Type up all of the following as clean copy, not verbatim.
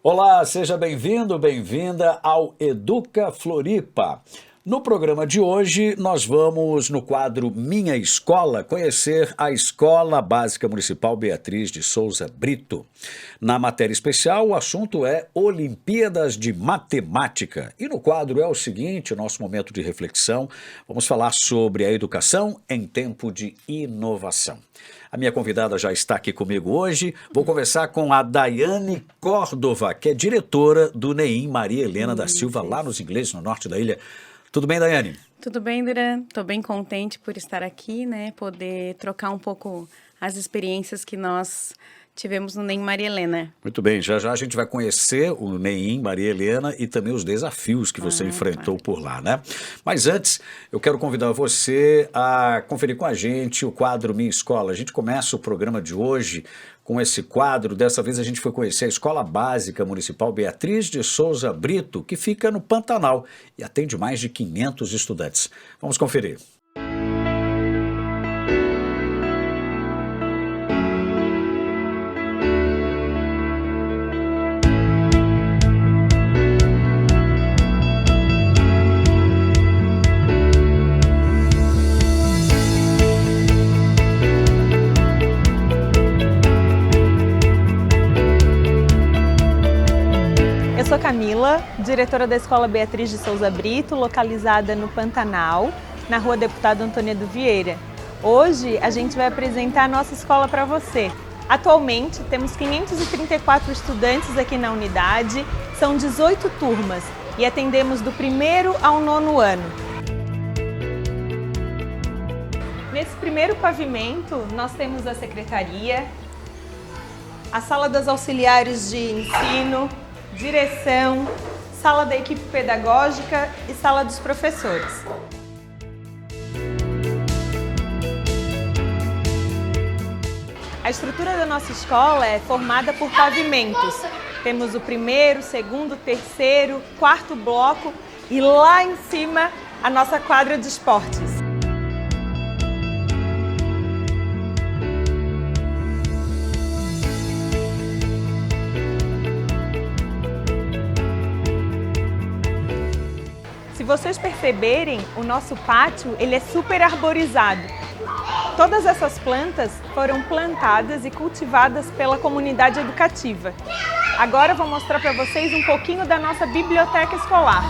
Olá, seja bem-vindo, bem-vinda ao Educa Floripa. No programa de hoje, nós vamos, no quadro Minha Escola, conhecer a Escola Básica Municipal Beatriz de Souza Brito. Na matéria especial, o assunto é Olimpíadas de Matemática. E no quadro é o seguinte, o nosso momento de reflexão, vamos falar sobre a educação em tempo de inovação. A minha convidada já está aqui comigo hoje. Vou conversar com a Daiane Córdova, que é diretora do NEIM Maria Helena da Silva, lá nos Ingleses, no norte da ilha. Tudo bem, Daiane? Tudo bem, Duran. Estou bem contente por estar aqui, né? Poder trocar um pouco as experiências que nós tivemos no NEIM Maria Helena. Muito bem, já já a gente vai conhecer o NEIM Maria Helena e também os desafios que você enfrentou por lá, né? Mas antes, eu quero convidar você a conferir com a gente o quadro Minha Escola. A gente começa o programa de hoje com esse quadro. Dessa vez a gente foi conhecer a Escola Básica Municipal Beatriz de Souza Brito, que fica no Pantanal e atende mais de 500 estudantes. Vamos conferir. Eu sou Camila, diretora da Escola Beatriz de Souza Brito, localizada no Pantanal, na Rua Deputado Antônio Vieira. Hoje a gente vai apresentar a nossa escola para você. Atualmente temos 534 estudantes aqui na unidade, são 18 turmas e atendemos do 1º ao 9º ano. Nesse primeiro pavimento nós temos a secretaria, a sala das auxiliares de ensino, direção, sala da equipe pedagógica e sala dos professores. A estrutura da nossa escola é formada por pavimentos. Temos o 1º, 2º, 3º, 4º bloco e lá em cima a nossa quadra de esportes. Se vocês perceberem, o nosso pátio ele é super arborizado. Todas essas plantas foram plantadas e cultivadas pela comunidade educativa. Agora eu vou mostrar para vocês um pouquinho da nossa biblioteca escolar.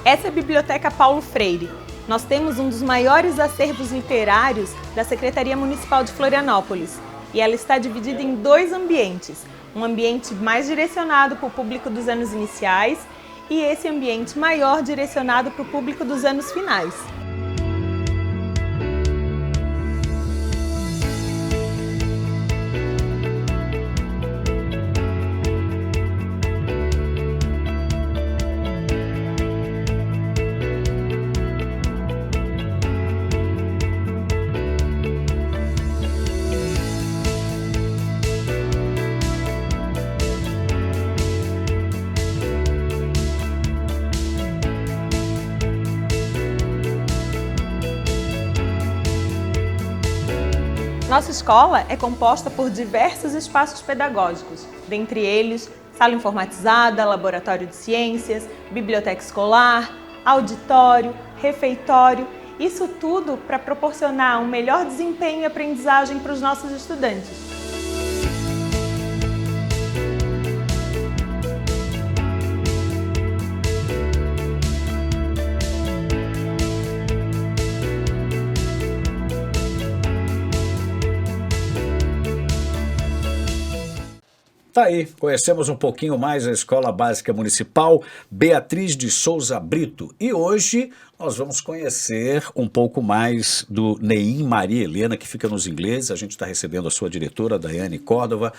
Essa é a Biblioteca Paulo Freire. Nós temos um dos maiores acervos literários da Secretaria Municipal de Florianópolis e ela está dividida em 2 ambientes. Um ambiente mais direcionado para o público dos anos iniciais e esse ambiente maior direcionado para o público dos anos finais. Nossa escola é composta por diversos espaços pedagógicos, dentre eles sala informatizada, laboratório de ciências, biblioteca escolar, auditório, refeitório, isso tudo para proporcionar um melhor desempenho e aprendizagem para os nossos estudantes. Tá aí, conhecemos um pouquinho mais a Escola Básica Municipal Beatriz de Souza Brito e hoje nós vamos conhecer um pouco mais do NEIM Maria Helena, que fica nos Ingleses. A gente está recebendo a sua diretora, Daiane Córdova.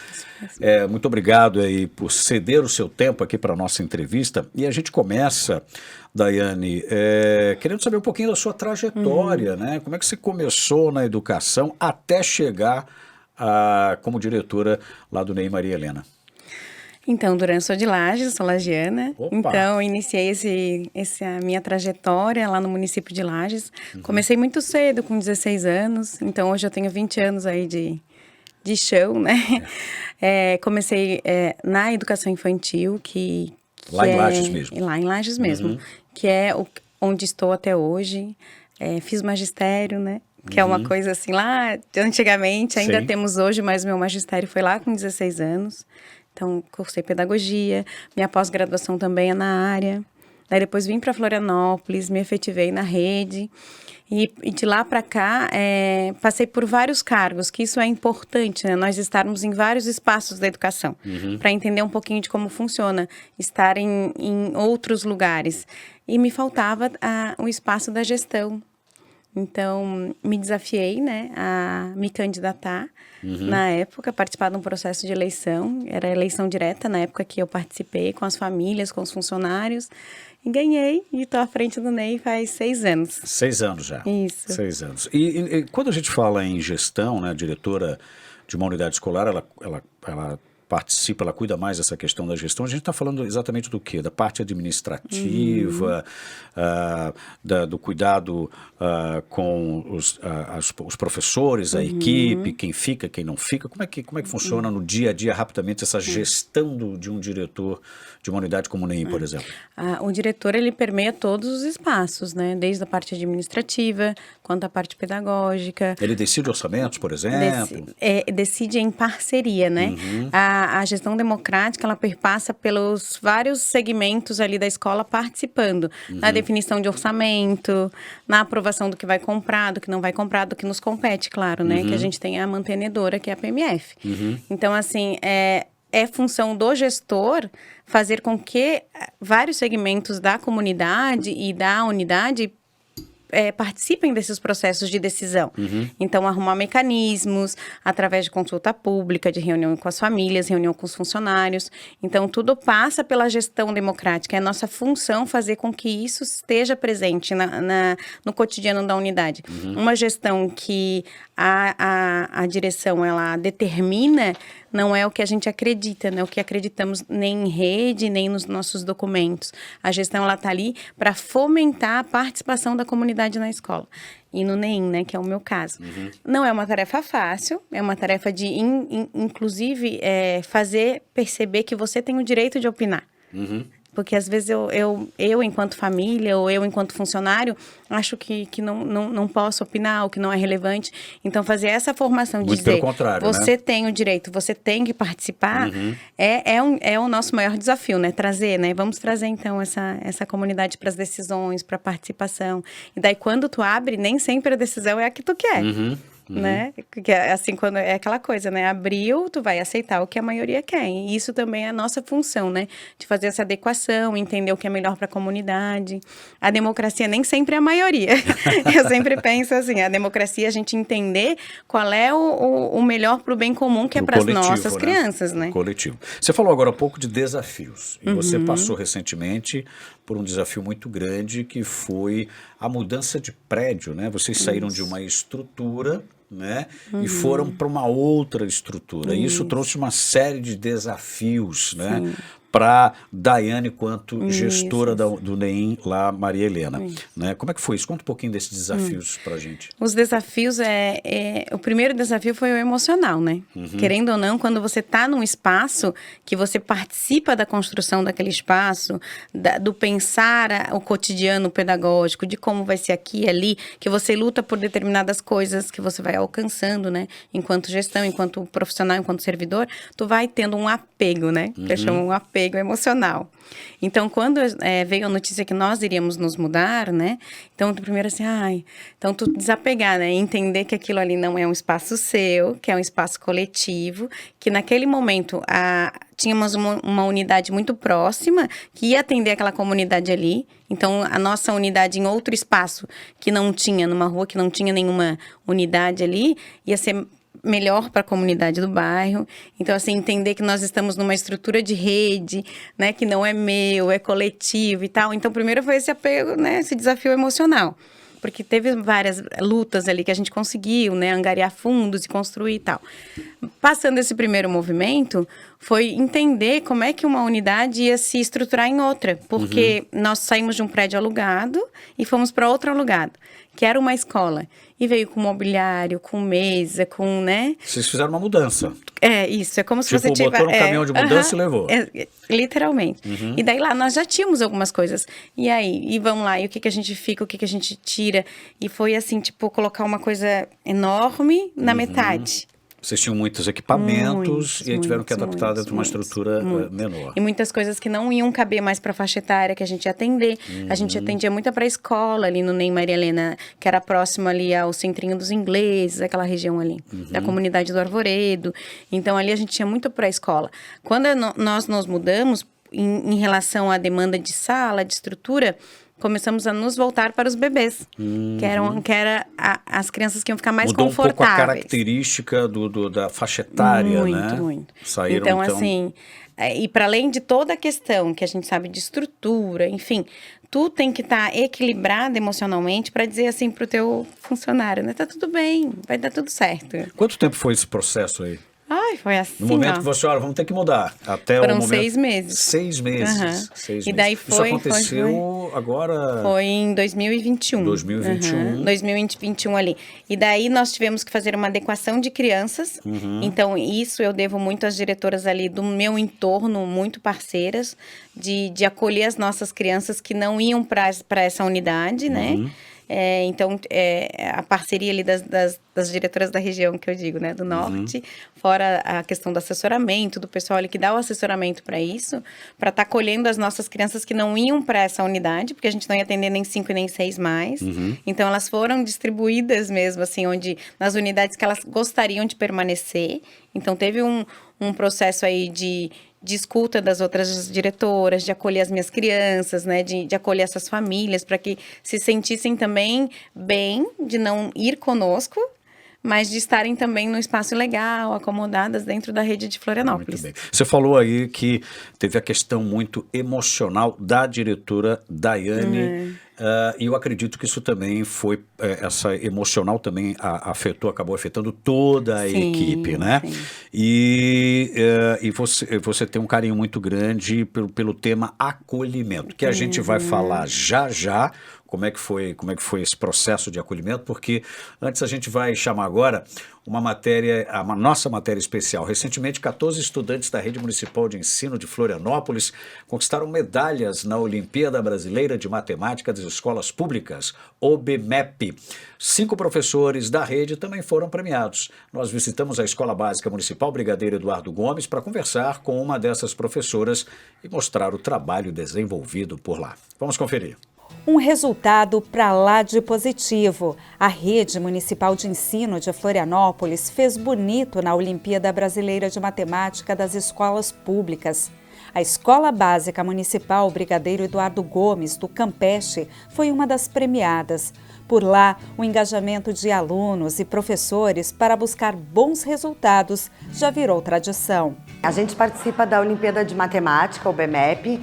Muito obrigado aí por ceder o seu tempo aqui para a nossa entrevista e a gente começa, Daiane, querendo saber um pouquinho da sua trajetória, né? Como é que você começou na educação até chegar como diretora lá do NEIM Maria Helena? Então, Duran, sou de Lages, sou lagiana. Opa. Então, iniciei a minha trajetória lá no município de Lages. Comecei muito cedo, com 16 anos. Então, hoje eu tenho 20 anos aí de chão, né? Comecei na educação infantil, que Lá em Lages mesmo? Lá em Lages mesmo, que é onde estou até hoje. Fiz magistério, né? Que é uma coisa assim, lá de antigamente, ainda Sim. temos hoje, mas meu magistério foi lá com 16 anos. Então, cursei pedagogia, minha pós-graduação também é na área. Daí depois vim para Florianópolis, me efetivei na rede. E de lá para cá, passei por vários cargos, que isso é importante, né? Nós estarmos em vários espaços da educação, para entender um pouquinho de como funciona, estar em outros lugares. E me faltava o espaço da gestão. Então, me desafiei, né, a me candidatar na época, participar de um processo de eleição. Era eleição direta na época que eu participei, com as famílias, com os funcionários. E ganhei, e estou à frente do NEM faz 6 anos. 6 anos já. Isso. 6 anos. E quando a gente fala em gestão, né, a diretora de uma unidade escolar, ela participa, ela cuida mais dessa questão da gestão. A gente está falando exatamente do quê? Da parte administrativa, do cuidado com os professores, a equipe, quem fica, quem não fica. Como é que funciona no dia a dia, rapidamente, essa gestão de um diretor de uma unidade como o NEM, por exemplo? O diretor, ele permeia todos os espaços, né? Desde a parte administrativa, quanto a parte pedagógica. Ele decide orçamentos, por exemplo? Decide em parceria, né? A gestão democrática, ela perpassa pelos vários segmentos ali da escola participando. Na definição de orçamento, na aprovação do que vai comprar, do que não vai comprar, do que nos compete, claro, né? Que a gente tem a mantenedora, que é a PMF. Então, assim, é função do gestor fazer com que vários segmentos da comunidade e da unidade participem desses processos de decisão. Então, arrumar mecanismos através de consulta pública, de reunião com as famílias, reunião com os funcionários. Então, tudo passa pela gestão democrática. É nossa função fazer com que isso esteja presente no cotidiano da unidade. Uma gestão que a direção, ela determina, não é o que a gente acredita, né? O que acreditamos nem em rede, nem nos nossos documentos. A gestão, ela está ali para fomentar a participação da comunidade na escola. E no NEM, né, que é o meu caso. Não é uma tarefa fácil, é uma tarefa de, inclusive, fazer perceber que você tem o direito de opinar. Porque às vezes eu enquanto família, ou eu enquanto funcionário, acho que não posso opinar, ou que não é relevante. Então, fazer essa formação de Muito dizer, pelo contrário, você né? tem o direito, você tem que participar, é o nosso maior desafio, né? Trazer, né? Vamos trazer, então, essa comunidade para as decisões, para a participação. E daí, quando tu abre, nem sempre a decisão é a que tu quer. Né? Porque assim, quando é aquela coisa, né? Abriu, tu vai aceitar o que a maioria quer. E isso também é a nossa função, né? De fazer essa adequação, entender o que é melhor para a comunidade. A democracia nem sempre é a maioria. Eu sempre penso assim, a democracia é a gente entender qual é o melhor para o bem comum, que é para as nossas crianças, né? Coletivo. Você falou agora há pouco de desafios. E você passou recentemente por um desafio muito grande, que foi a mudança de prédio, né? Vocês saíram de uma estrutura, né? E foram para uma outra estrutura. Isso trouxe uma série de desafios, né? Para Daiane, quanto gestora do NEM lá, Maria Helena. Né? Como é que foi isso? Conta um pouquinho desses desafios para a gente. Os desafios, o primeiro desafio foi o emocional, né? Querendo ou não, quando você está num espaço, que você participa da construção daquele espaço, do pensar o cotidiano pedagógico, de como vai ser aqui e ali, que você luta por determinadas coisas que você vai alcançando, né? Enquanto gestão, enquanto profissional, enquanto servidor, tu vai tendo um apego, né? Que eu chamo um apego emocional. Então, quando veio a notícia que nós iríamos nos mudar, né? Então, primeiro assim, então tu desapegar, né? Entender que aquilo ali não é um espaço seu, que é um espaço coletivo, que naquele momento tínhamos uma unidade muito próxima que ia atender aquela comunidade ali. Então, a nossa unidade em outro espaço que não tinha, numa rua que não tinha nenhuma unidade ali, ia ser melhor para a comunidade do bairro. Então, assim, entender que nós estamos numa estrutura de rede, né, que não é meu, é coletivo e tal. Então, primeiro foi esse apego, né, esse desafio emocional. Porque teve várias lutas ali que a gente conseguiu, né, angariar fundos e construir e tal. Passando esse primeiro movimento, foi entender como é que uma unidade ia se estruturar em outra. Porque nós saímos de um prédio alugado e fomos para outro alugado, que era uma escola. E veio com mobiliário, com mesa, com, né? Vocês fizeram uma mudança. É, isso. É como se você tivesse... botou num caminhão de mudança e levou. Literalmente. E daí lá nós já tínhamos algumas coisas. E aí? E vamos lá. E o que a gente fica, o que a gente tira? E foi assim, tipo, colocar uma coisa enorme na metade. Vocês tinham muitos equipamentos e aí tiveram que adaptar dentro de uma estrutura menor. E muitas coisas que não iam caber mais para a faixa etária que a gente ia atender. A gente atendia muito para a escola, ali no Ney Maria Helena, que era próximo ali ao Centrinho dos Ingleses, aquela região ali, da comunidade do Arvoredo. Então, ali a gente tinha muito para a escola. Quando nós nos mudamos, em relação à demanda de sala, de estrutura, começamos a nos voltar para os bebês, que era as crianças que iam ficar mais confortáveis. Mudou um pouco a característica da faixa etária, né? Muito. Saíram, então, assim, e para além de toda a questão que a gente sabe de estrutura, enfim, tu tem que estar equilibrado emocionalmente para dizer assim pro teu funcionário, né? Tá tudo bem, vai dar tudo certo. Quanto tempo foi esse processo aí? Ai, foi assim, no momento que você, olha, vamos ter que mudar. Até foram o momento... 6 meses. 6 meses. 6 e daí meses. Isso aconteceu foi agora... Foi em 2021. 2021 ali. E daí nós tivemos que fazer uma adequação de crianças. Então, isso eu devo muito às diretoras ali do meu entorno, muito parceiras, de acolher as nossas crianças que não iam para essa unidade, né? Então, a parceria ali das diretoras da região, que eu digo, né, do norte, fora a questão do assessoramento, do pessoal ali que dá o assessoramento para isso, para estar acolhendo as nossas crianças que não iam para essa unidade, porque a gente não ia atender nem 5 e nem 6 mais. Então, elas foram distribuídas mesmo, assim, nas unidades que elas gostariam de permanecer. Então, teve um processo aí de escuta das outras diretoras, de acolher as minhas crianças, né, de acolher essas famílias, para que se sentissem também bem, de não ir conosco, mas de estarem também no espaço legal, acomodadas dentro da rede de Florianópolis. Muito bem. Você falou aí que teve a questão muito emocional da diretora Daiane, e eu acredito que isso também foi, essa emocional também acabou afetando toda a equipe, né? Sim. E você tem um carinho muito grande pelo tema acolhimento, que a gente vai falar já. Como é que foi esse processo de acolhimento? Porque antes a gente vai chamar agora uma nossa matéria especial. Recentemente, 14 estudantes da Rede Municipal de Ensino de Florianópolis conquistaram medalhas na Olimpíada Brasileira de Matemática das Escolas Públicas, OBMEP. 5 professores da rede também foram premiados. Nós visitamos a Escola Básica Municipal Brigadeiro Eduardo Gomes para conversar com uma dessas professoras e mostrar o trabalho desenvolvido por lá. Vamos conferir. Um resultado para lá de positivo. A Rede Municipal de Ensino de Florianópolis fez bonito na Olimpíada Brasileira de Matemática das Escolas Públicas. A Escola Básica Municipal Brigadeiro Eduardo Gomes, do Campeche, foi uma das premiadas. Por lá, o engajamento de alunos e professores para buscar bons resultados já virou tradição. A gente participa da Olimpíada de Matemática, o BMEP,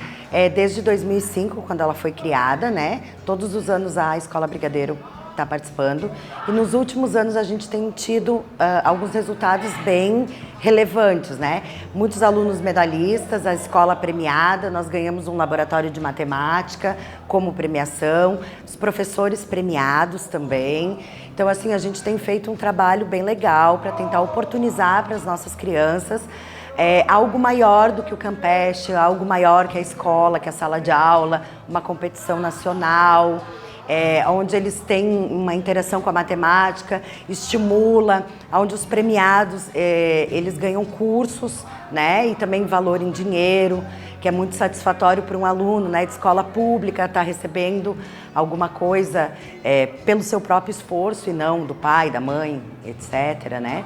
desde 2005, quando ela foi criada, né? Todos os anos a Escola Brigadeiro está participando. E nos últimos anos a gente tem tido alguns resultados bem relevantes, né? Muitos alunos medalhistas, a escola premiada, nós ganhamos um laboratório de matemática como premiação, os professores premiados também. Então, assim, a gente tem feito um trabalho bem legal para tentar oportunizar para as nossas crianças algo maior do que o Campeche, algo maior que a escola, que a sala de aula, uma competição nacional, onde eles têm uma interação com a matemática, estimula, onde os premiados, eles ganham cursos, né, e também valor em dinheiro, que é muito satisfatório para um aluno, né, de escola pública, estar recebendo alguma coisa pelo seu próprio esforço e não do pai, da mãe, etc., né?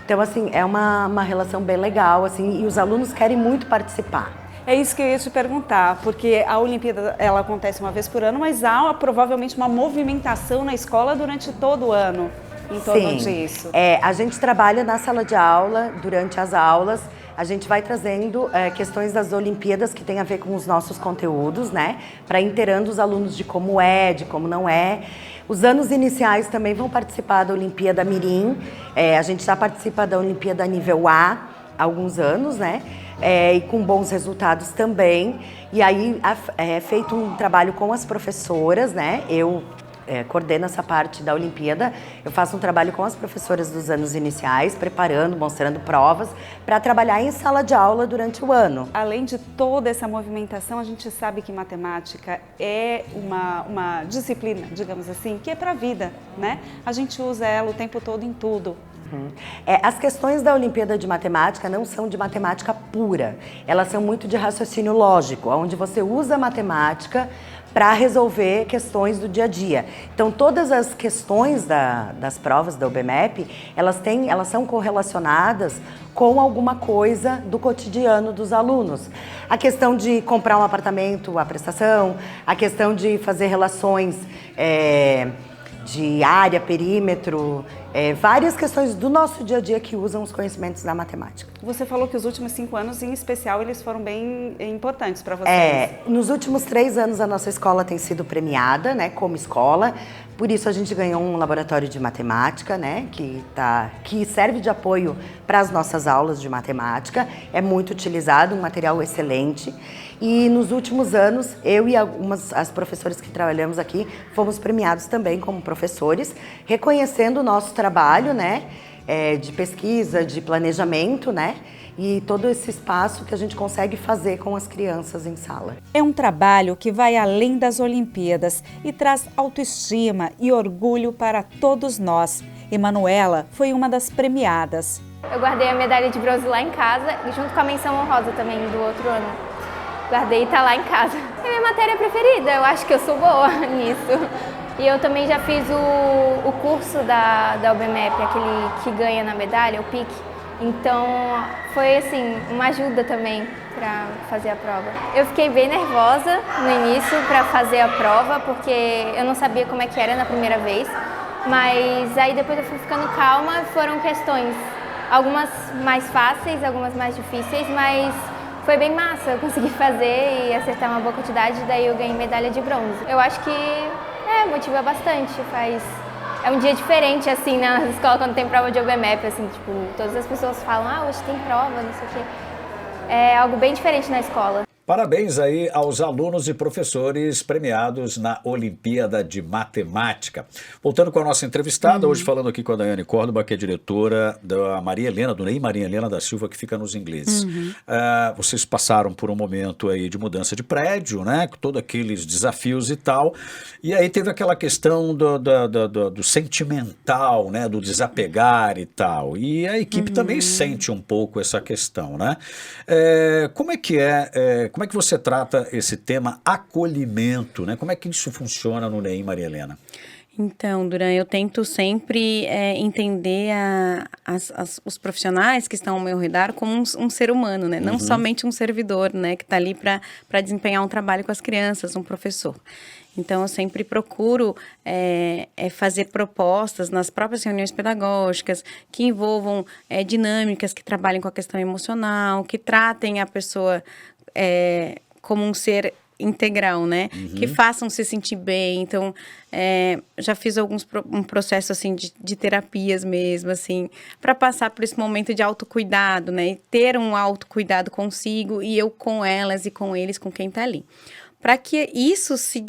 Então, assim, é uma relação bem legal, assim, e os alunos querem muito participar. É isso que eu ia te perguntar, porque a Olimpíada ela acontece uma vez por ano, mas há provavelmente uma movimentação na escola durante todo o ano em torno disso. A gente trabalha na sala de aula, durante as aulas, a gente vai trazendo questões das Olimpíadas que tem a ver com os nossos conteúdos, né? Para inteirando os alunos de como de como não é. Os anos iniciais também vão participar da Olimpíada Mirim, a gente já participa da Olimpíada nível A, alguns anos, né? E com bons resultados também. E aí é feito um trabalho com as professoras, né? Eu coordeno essa parte da Olimpíada. Eu faço um trabalho com as professoras dos anos iniciais, preparando, mostrando provas, para trabalhar em sala de aula durante o ano. Além de toda essa movimentação, a gente sabe que matemática é uma disciplina, digamos assim, que é para a vida, né? A gente usa ela o tempo todo em tudo. As questões da Olimpíada de Matemática não são de matemática pura, elas são muito de raciocínio lógico, onde você usa a matemática para resolver questões do dia a dia. Então, todas as questões das provas da UBMEP, elas são correlacionadas com alguma coisa do cotidiano dos alunos. A questão de comprar um apartamento, a prestação, a questão de fazer relações de área, perímetro, várias questões do nosso dia a dia que usam os conhecimentos da matemática. Você falou que os últimos 5 anos, em especial, eles foram bem importantes para vocês. Nos últimos 3 anos a nossa escola tem sido premiada, né, como escola. Por isso a gente ganhou um laboratório de matemática, né, que serve de apoio para as nossas aulas de matemática. É muito utilizado, um material excelente. E nos últimos anos, eu e as professoras que trabalhamos aqui, fomos premiados também como professores, reconhecendo o nosso trabalho, né, de pesquisa, de planejamento, né, e todo esse espaço que a gente consegue fazer com as crianças em sala. É um trabalho que vai além das Olimpíadas e traz autoestima e orgulho para todos nós. Emanuela foi uma das premiadas. Eu guardei a medalha de bronze lá em casa, junto com a menção honrosa também do outro ano. Guardei e tá lá em casa. É a minha matéria preferida, eu acho que eu sou boa nisso. E eu também já fiz o curso da UBMEP, aquele que ganha na medalha, o PIC. Então foi assim, uma ajuda também para fazer a prova. Eu fiquei bem nervosa no início para fazer a prova, porque eu não sabia como é que era na primeira vez. Mas aí depois eu fui ficando calma, foram questões, algumas mais fáceis, algumas mais difíceis, mas foi bem massa, eu consegui fazer e acertar uma boa quantidade, daí eu ganhei medalha de bronze. Eu acho que motiva bastante, é um dia diferente assim na escola quando tem prova de UBMEP, assim, tipo, todas as pessoas falam, hoje tem prova, não sei o quê. É algo bem diferente na escola. Parabéns aí aos alunos e professores premiados na Olimpíada de Matemática. Voltando com a nossa entrevistada, hoje falando aqui com a Daiane Córdoba, que é diretora da Maria Helena, do NEI Maria Helena da Silva, que fica nos ingleses. Vocês passaram por um momento aí de mudança de prédio, né? Com todos aqueles desafios e tal. E aí teve aquela questão do sentimental, né? Do desapegar e tal. E a equipe também sente um pouco essa questão, né? Como é que você trata esse tema acolhimento, né? Como é que isso funciona no NEI Maria Helena? Então, Duran, eu tento sempre entender os profissionais que estão ao meu redor como um ser humano, né? Não somente um servidor, né? Que está ali para desempenhar um trabalho com as crianças, um professor. Então, eu sempre procuro fazer propostas nas próprias reuniões pedagógicas que envolvam dinâmicas que trabalhem com a questão emocional, que tratem a pessoa como um ser integral, né? Que façam se sentir bem. Então, já fiz um processo, assim, de terapias mesmo, assim, para passar por esse momento de autocuidado, né? E ter um autocuidado consigo e eu com elas e com eles, com quem tá ali. Para que isso se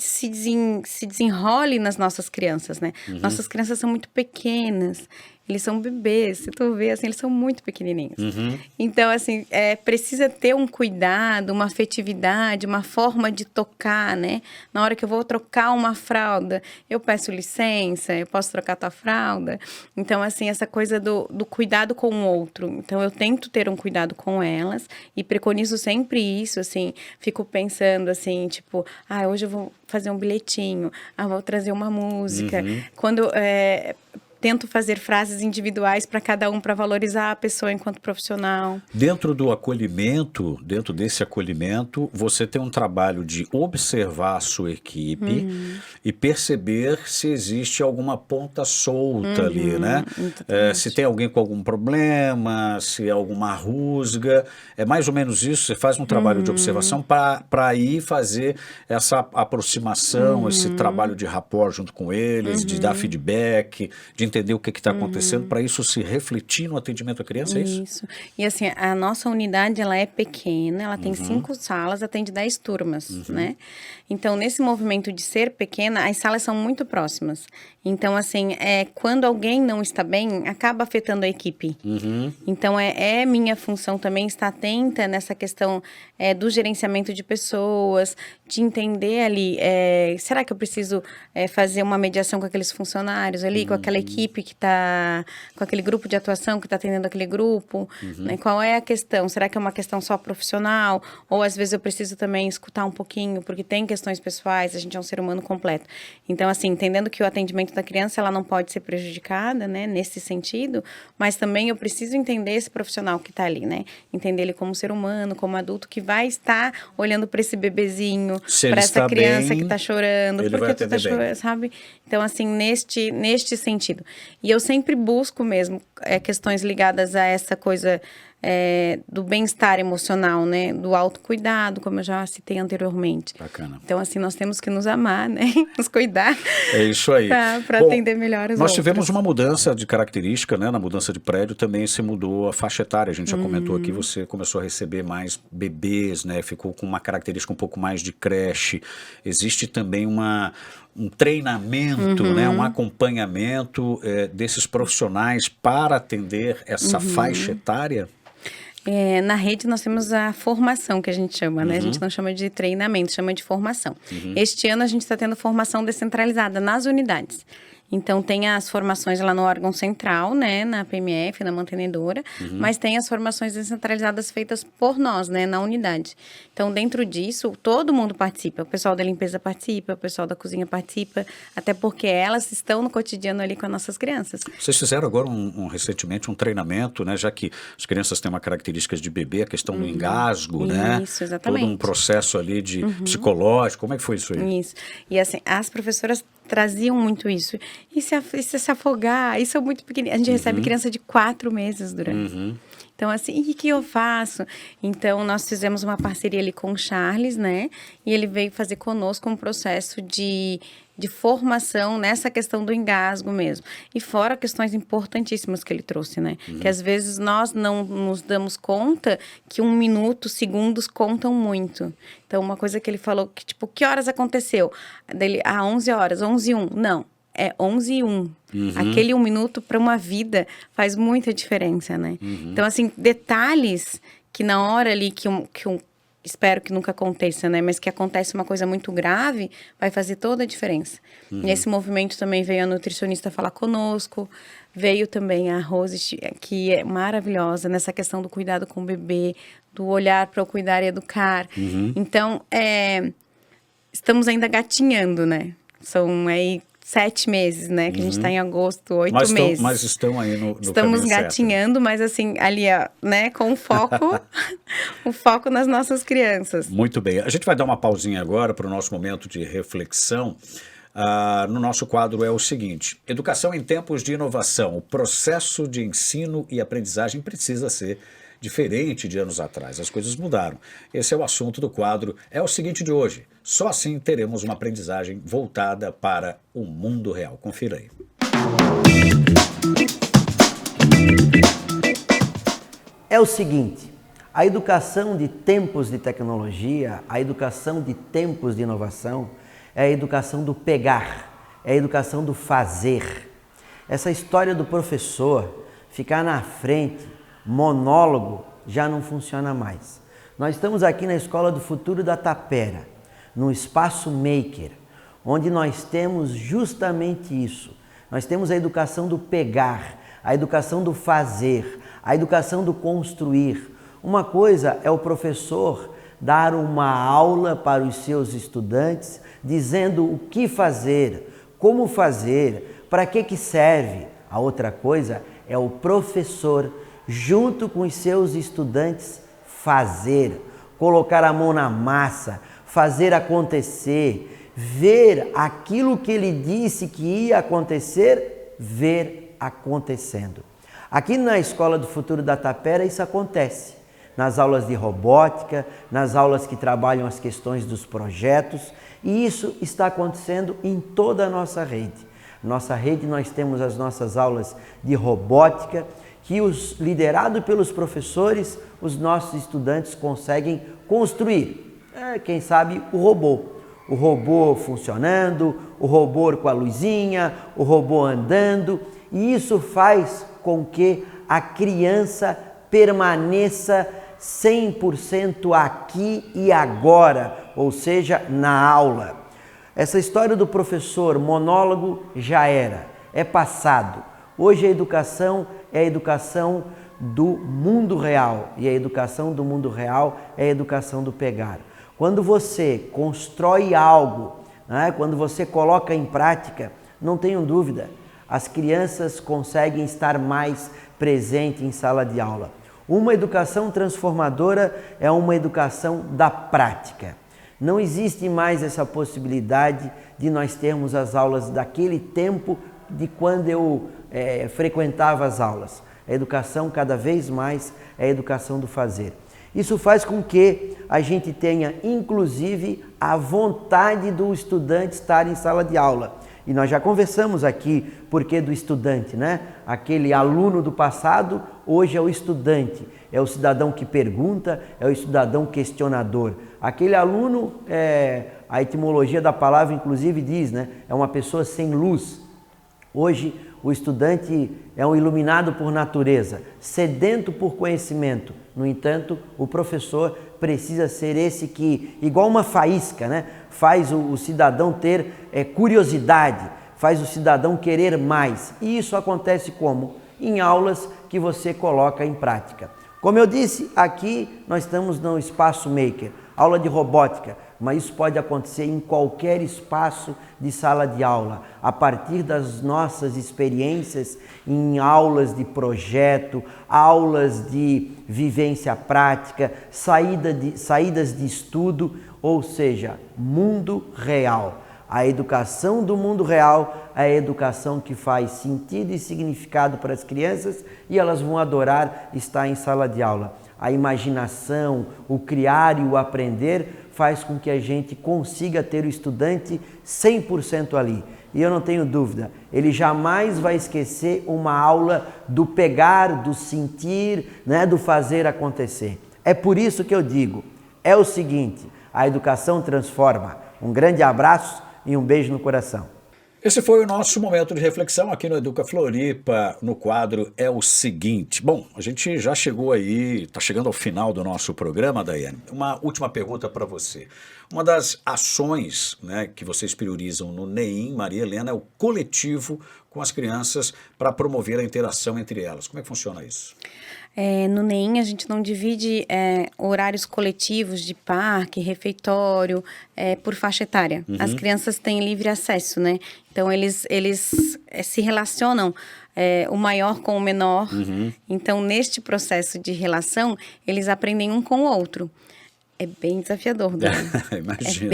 desenrole nas nossas crianças, né? Nossas crianças são muito pequenas, eles são bebês, se tu vê, assim, eles são muito pequenininhos. Então, assim, precisa ter um cuidado, uma afetividade, uma forma de tocar, né? Na hora que eu vou trocar uma fralda, eu peço licença, eu posso trocar tua fralda? Então, assim, essa coisa do cuidado com o outro. Então, eu tento ter um cuidado com elas e preconizo sempre isso, assim, fico pensando, assim, tipo, hoje eu vou fazer um bilhetinho, vou trazer uma música. Quando tento fazer frases individuais para cada um, para valorizar a pessoa enquanto profissional. Dentro desse acolhimento, você tem um trabalho de observar a sua equipe e perceber se existe alguma ponta solta ali, né? Se tem alguém com algum problema, se é alguma rusga. É mais ou menos isso, você faz um trabalho de observação para aí fazer essa aproximação, esse trabalho de rapport junto com eles, de dar feedback, de entender o que está acontecendo, para isso se refletir no atendimento à criança, é isso? Isso. E assim, a nossa unidade, ela é pequena, ela tem 5 salas, atende 10 turmas, né? Então, nesse movimento de ser pequena, as salas são muito próximas. Então, assim, quando alguém não está bem, acaba afetando a equipe. Então, é minha função também estar atenta nessa questão do gerenciamento de pessoas, de entender ali, será que eu preciso fazer uma mediação com aqueles funcionários ali, com aquela equipe que está, com aquele grupo de atuação que está atendendo aquele grupo, né? Qual é a questão? Será que é uma questão só profissional? Ou às vezes eu preciso também escutar um pouquinho, porque tem questões pessoais, a gente é um ser humano completo. Então, assim, entendendo que o atendimento da criança, ela não pode ser prejudicada, né, nesse sentido, mas também eu preciso entender esse profissional que está ali, né? Entender ele como ser humano, como adulto, que vai estar olhando para esse bebezinho, para essa criança que está chorando, porque tu está chorando, sabe? Então, assim, neste sentido. E eu sempre busco mesmo questões ligadas a essa coisa do bem-estar emocional, né? Do autocuidado, como eu já citei anteriormente. Bacana. Então, assim, nós temos que nos amar, né? Nos cuidar. É isso aí. Para atender melhor os outros. Nós tivemos uma mudança de característica, né? Na mudança de prédio também se mudou a faixa etária. A gente já comentou aqui, você começou a receber mais bebês, né? Ficou com uma característica um pouco mais de creche. Existe também um treinamento, né? Um acompanhamento desses profissionais para atender essa faixa etária? Na rede nós temos a formação, que a gente chama, né? A gente não chama de treinamento, chama de formação. Este ano a gente está tendo formação descentralizada nas unidades. Então, tem as formações lá no órgão central, né, na PMF, na mantenedora, mas tem as formações descentralizadas feitas por nós, né, na unidade. Então, dentro disso, todo mundo participa. O pessoal da limpeza participa, o pessoal da cozinha participa, até porque elas estão no cotidiano ali com as nossas crianças. Vocês fizeram agora recentemente um treinamento, né, já que as crianças têm uma característica de bebê, a questão do engasgo, né? Isso, exatamente. Todo um processo ali de psicológico. Como é que foi isso aí? Isso. E assim, as professoras traziam muito isso. E se afogar? Isso é muito pequenininho. A gente recebe criança de 4 meses durante. Então, assim, e o que eu faço? Então, nós fizemos uma parceria ali com o Charles, né? E ele veio fazer conosco um processo de formação nessa questão do engasgo mesmo. E fora questões importantíssimas que ele trouxe, né? Que às vezes nós não nos damos conta que 1 minuto, segundos contam muito. Então, uma coisa que ele falou, que tipo, que horas aconteceu? Dele, 11 horas, 11h01. Não, é 11h01. Aquele 1 minuto para uma vida faz muita diferença, né? Então, assim, detalhes que na hora ali espero que nunca aconteça, né? Mas que acontece uma coisa muito grave, vai fazer toda a diferença. Nesse movimento também veio a nutricionista falar conosco, veio também a Rose, que é maravilhosa nessa questão do cuidado com o bebê, do olhar para o cuidar e educar. Então, estamos ainda gatinhando, né? São aí 7 meses, né? Que a gente está em agosto, 8 meses. Mas estão aí no Estamos gatinhando, certo. Mas assim, ali, né? Com foco, o foco nas nossas crianças. Muito bem. A gente vai dar uma pausinha agora para o nosso momento de reflexão. No nosso quadro é o seguinte: educação em tempos de inovação. O processo de ensino e aprendizagem precisa ser diferente de anos atrás. As coisas mudaram. Esse é o assunto do quadro. É o seguinte de hoje. Só assim teremos uma aprendizagem voltada para o mundo real. Confira aí. É o seguinte, a educação de tempos de tecnologia, a educação de tempos de inovação, é a educação do pegar, é a educação do fazer. Essa história do professor ficar na frente, monólogo, já não funciona mais. Nós estamos aqui na Escola do Futuro da Tapera, no Espaço Maker, onde nós temos justamente isso. Nós temos a educação do pegar, a educação do fazer, a educação do construir. Uma coisa é o professor dar uma aula para os seus estudantes, dizendo o que fazer, como fazer, para que serve. A outra coisa é o professor, junto com os seus estudantes, fazer, colocar a mão na massa, fazer acontecer, ver aquilo que ele disse que ia acontecer, ver acontecendo. Aqui na Escola do Futuro da Tapera isso acontece, nas aulas de robótica, nas aulas que trabalham as questões dos projetos, e isso está acontecendo em toda a nossa rede. Nossa rede, nós temos as nossas aulas de robótica, que liderado pelos professores, os nossos estudantes conseguem construir, quem sabe, o robô. O robô funcionando, o robô com a luzinha, o robô andando, e isso faz com que a criança permaneça 100% aqui e agora, ou seja, na aula. Essa história do professor monólogo já era, é passado. Hoje a educação é a educação do mundo real, e a educação do mundo real é a educação do pegar. Quando você constrói algo, né, quando você coloca em prática, não tenham dúvida, as crianças conseguem estar mais presentes em sala de aula. Uma educação transformadora é uma educação da prática. Não existe mais essa possibilidade de nós termos as aulas daquele tempo de quando eu frequentava as aulas. A educação cada vez mais é a educação do fazer. Isso faz com que a gente tenha, inclusive, a vontade do estudante estar em sala de aula. E nós já conversamos aqui porque do estudante, né? Aquele aluno do passado, hoje é o estudante. É o cidadão que pergunta, é o cidadão questionador. Aquele aluno, a etimologia da palavra inclusive diz, né? É uma pessoa sem luz. Hoje o estudante é um iluminado por natureza, sedento por conhecimento. No entanto, o professor precisa ser esse que, igual uma faísca, né? Faz o cidadão ter curiosidade, faz o cidadão querer mais. E isso acontece como? Em aulas que você coloca em prática. Como eu disse, aqui nós estamos no Espaço Maker, aula de robótica, mas isso pode acontecer em qualquer espaço de sala de aula, a partir das nossas experiências em aulas de projeto, aulas de vivência prática, saídas de estudo, ou seja, mundo real. A educação do mundo real é a educação que faz sentido e significado para as crianças e elas vão adorar estar em sala de aula. A imaginação, o criar e o aprender faz com que a gente consiga ter o estudante 100% ali. E eu não tenho dúvida, ele jamais vai esquecer uma aula do pegar, do sentir, né, do fazer acontecer. É por isso que eu digo, é o seguinte, a educação transforma. Um grande abraço e um beijo no coração. Esse foi o nosso momento de reflexão aqui no Educa Floripa, no quadro É o Seguinte. Bom, a gente já chegou aí, está chegando ao final do nosso programa, Daiane. Uma última pergunta para você. Uma das ações, né, que vocês priorizam no NEIM, Maria Helena, é o coletivo com as crianças para promover a interação entre elas. Como é que funciona isso? No NEIM a gente não divide horários coletivos de parque, refeitório, por faixa etária. Uhum. As crianças têm livre acesso, né? Então eles se relacionam o maior com o menor. Uhum. Então neste processo de relação eles aprendem um com o outro. É bem desafiador, né? Imagino.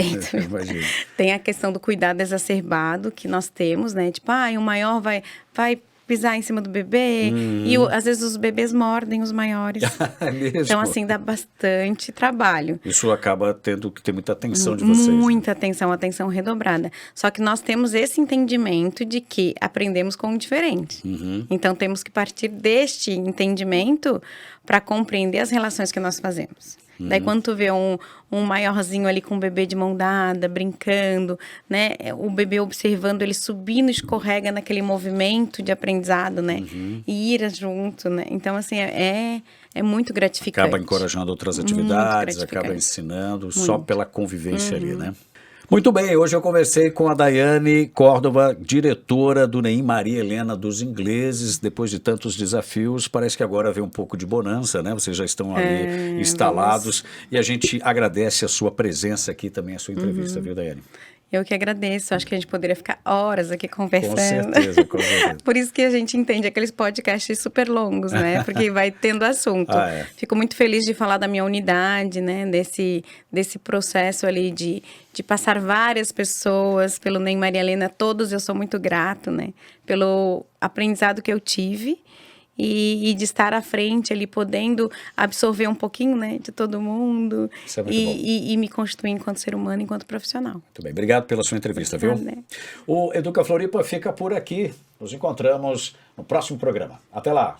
Tem a questão do cuidado exacerbado que nós temos, né? Tipo, o maior vai pisar em cima do bebê, e às vezes os bebês mordem os maiores. É mesmo? Então, assim, dá bastante trabalho. Isso acaba tendo que ter muita atenção de vocês. Muita atenção redobrada. Só que nós temos esse entendimento de que aprendemos com o diferente. Uhum. Então, temos que partir deste entendimento para compreender as relações que nós fazemos. Daí quando tu vê um maiorzinho ali com o bebê de mão dada, brincando, né? O bebê observando ele subindo, escorrega naquele movimento de aprendizado, né? Uhum. E ir junto, né? Então, assim, é muito gratificante. Acaba encorajando outras atividades, acaba ensinando, muito. Só pela convivência ali, né? Muito bem, hoje eu conversei com a Daiane Córdova, diretora do NEIM Maria Helena dos Ingleses. Depois de tantos desafios, parece que agora vem um pouco de bonança, né? Vocês já estão ali instalados. E a gente agradece a sua presença aqui também, a sua entrevista, viu, Daiane? Eu que agradeço, acho que a gente poderia ficar horas aqui conversando. Com certeza. Por isso que a gente entende aqueles podcasts super longos, né? Porque vai tendo assunto. Fico muito feliz de falar da minha unidade, né? Desse processo ali de passar várias pessoas pelo NEIM Maria Helena, todos eu sou muito grato, né? Pelo aprendizado que eu tive e de estar à frente ali, podendo absorver um pouquinho, né, de todo mundo. Isso é muito bom. E me constituir enquanto ser humano, enquanto profissional. Muito bem, obrigado pela sua entrevista, viu? Nada. O Educa Floripa fica por aqui. Nos encontramos no próximo programa. Até lá!